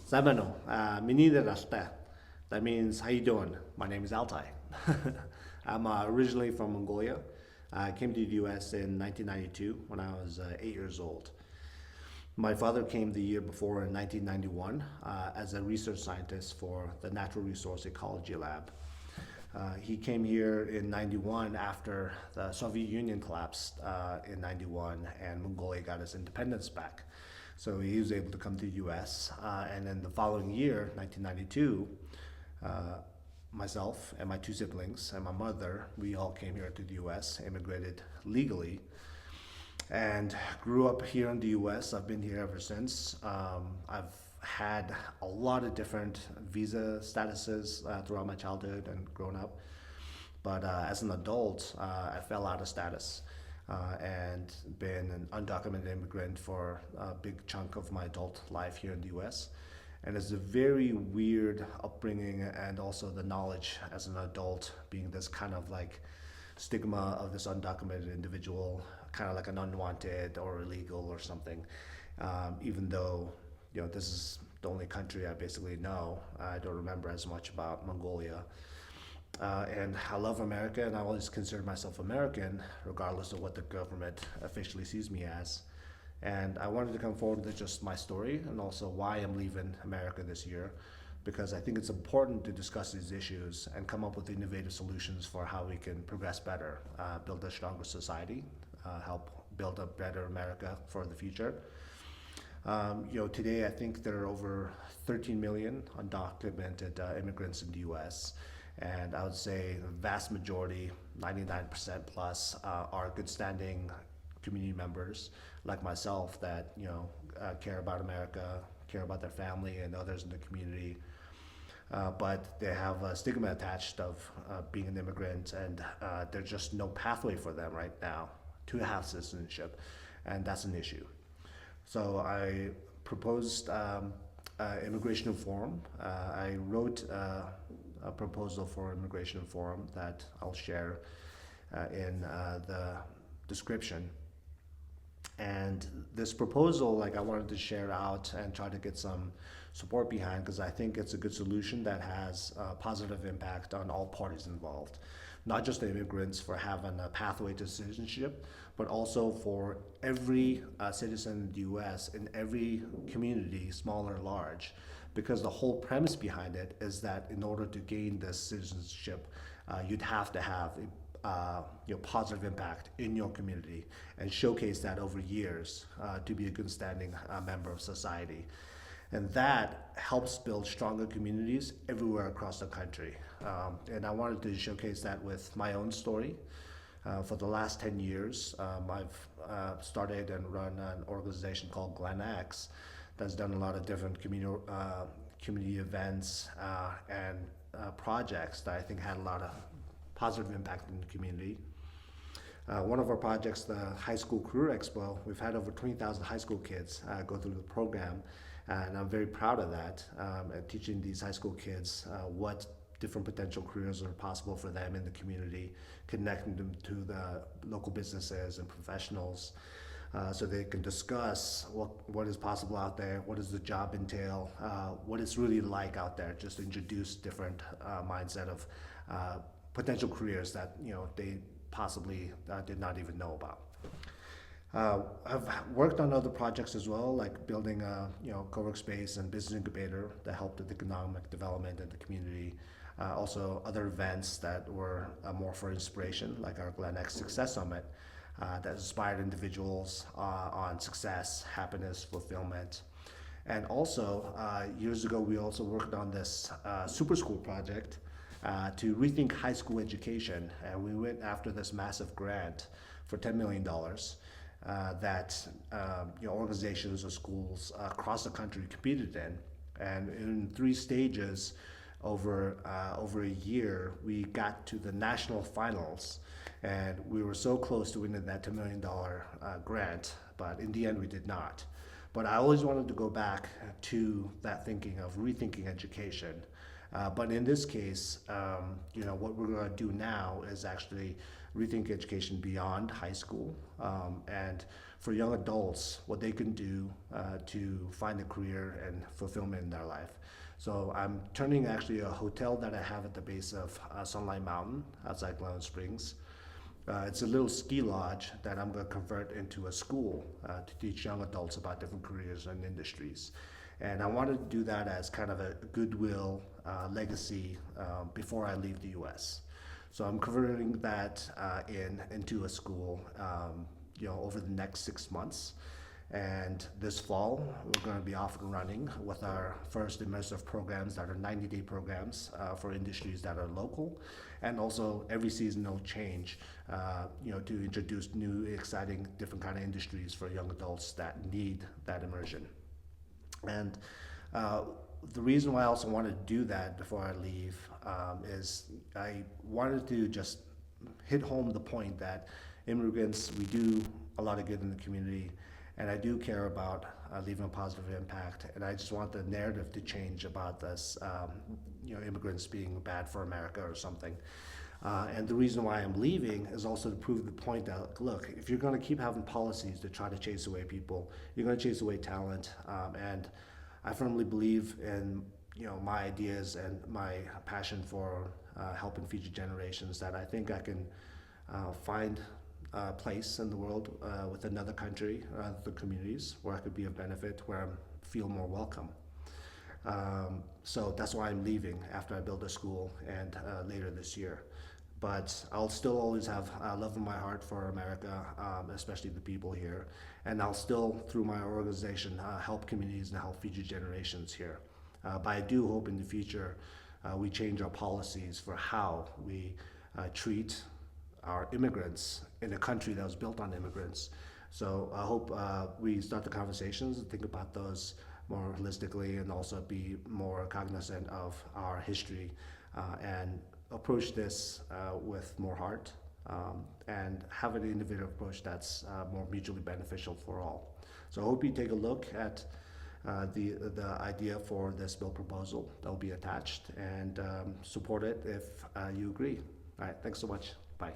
Sabano, Minida Rasta. That means, how you doing? My name is Altai. I'm originally from Mongolia. I came to the US in 1992 when I was 8 years old. My father came the year before in 1991 as a research scientist for the Natural Resource Ecology Lab. He came here in 91 after the Soviet Union collapsed in 91 and Mongolia got its independence back. So he was able to come to the US. And then the following year, 1992, myself and my two siblings and my mother, we all came here to the US, immigrated legally, and grew up here in the US. I've been here ever since. I've had a lot of different visa statuses throughout my childhood and grown up. But as an adult, I fell out of status and been an undocumented immigrant for a big chunk of my adult life here in the US. And it's a very weird upbringing, and also the knowledge as an adult being this kind of like stigma of this undocumented individual, kind of like an unwanted or illegal or something. Even though, this is the only country I basically know. I don't remember as much about Mongolia. And I love America, and I always consider myself American, regardless of what the government officially sees me as. And I wanted to come forward with just my story and also why I'm leaving America this year, because I think it's important to discuss these issues and come up with innovative solutions for how we can progress better, build a stronger society, help build a better America for the future. Today I think there are over 13 million undocumented immigrants in the U.S. And I would say the vast majority, 99% plus, are good standing community members like myself that care about America, care about their family and others in the community. But they have a stigma attached of being an immigrant, and there's just no pathway for them right now to have citizenship, and that's an issue. So I proposed immigration reform. I wrote a proposal for immigration reform that I'll share in the description. And this proposal, I wanted to share out and try to get some support behind, because I think it's a good solution that has a positive impact on all parties involved. Not just the immigrants for having a pathway to citizenship, but also for every citizen in the US in every community, small or large. Because the whole premise behind it is that in order to gain this citizenship, you'd have to have positive impact in your community and showcase that over years to be a good standing member of society. And that helps build stronger communities everywhere across the country. And I wanted to showcase that with my own story. For the last 10 years, I've started and run an organization called Glen X that's done a lot of different community events and projects that I think had a lot of positive impact in the community. One of our projects, the High School Career Expo, we've had over 20,000 high school kids go through the program, and I'm very proud of that, and teaching these high school kids what different potential careers are possible for them in the community, connecting them to the local businesses and professionals, so they can discuss what is possible out there, what does the job entail, what it's really like out there, just introduce different mindset of potential careers that they possibly did not even know about. I've worked on other projects as well, like building a co-work space and business incubator that helped with economic development in the community. Also other events that were more for inspiration, like our Glen X Success Summit, that inspired individuals on success, happiness, fulfillment. And also, years ago, we also worked on this super school project to rethink high school education. And we went after this massive grant for $10 million that organizations or schools across the country competed in. And in 3 stages over a year, we got to the national finals. And we were so close to winning that $10 million grant, but in the end we did not. But I always wanted to go back to that thinking of rethinking education. But in this case, what we're going to do now is actually rethink education beyond high school, and for young adults, what they can do to find a career and fulfillment in their life. So I'm turning actually a hotel that I have at the base of Sunlight Mountain outside Glen Springs. It's a little ski lodge that I'm going to convert into a school to teach young adults about different careers and industries. And I wanted to do that as kind of a goodwill legacy before I leave the U.S. So I'm converting that into a school, over the next 6 months. And this fall, we're going to be off and running with our first immersive programs that are 90-day programs for industries that are local, and also every season they'll change, to introduce new, exciting, different kind of industries for young adults that need that immersion. And the reason why I also wanted to do that before I leave is I wanted to just hit home the point that immigrants, we do a lot of good in the community, and I do care about leaving a positive impact, and I just want the narrative to change about this, immigrants being bad for America or something. And the reason why I'm leaving is also to prove the point that, look, if you're going to keep having policies to try to chase away people, you're going to chase away talent. And I firmly believe in my ideas and my passion for helping future generations, that I think I can find a place in the world with another country, other communities where I could be of benefit, where I feel more welcome. So that's why I'm leaving after I build a school and later this year. But I'll still always have love in my heart for America, especially the people here. And I'll still, through my organization, help communities and help future generations here. But I do hope in the future we change our policies for how we treat our immigrants in a country that was built on immigrants. So I hope we start the conversations and think about those more holistically, and also be more cognizant of our history and approach this with more heart, and have an innovative approach that's more mutually beneficial for all. So I hope you take a look at the idea for this bill proposal that will be attached, and support it if you agree. All right, thanks so much. Bye.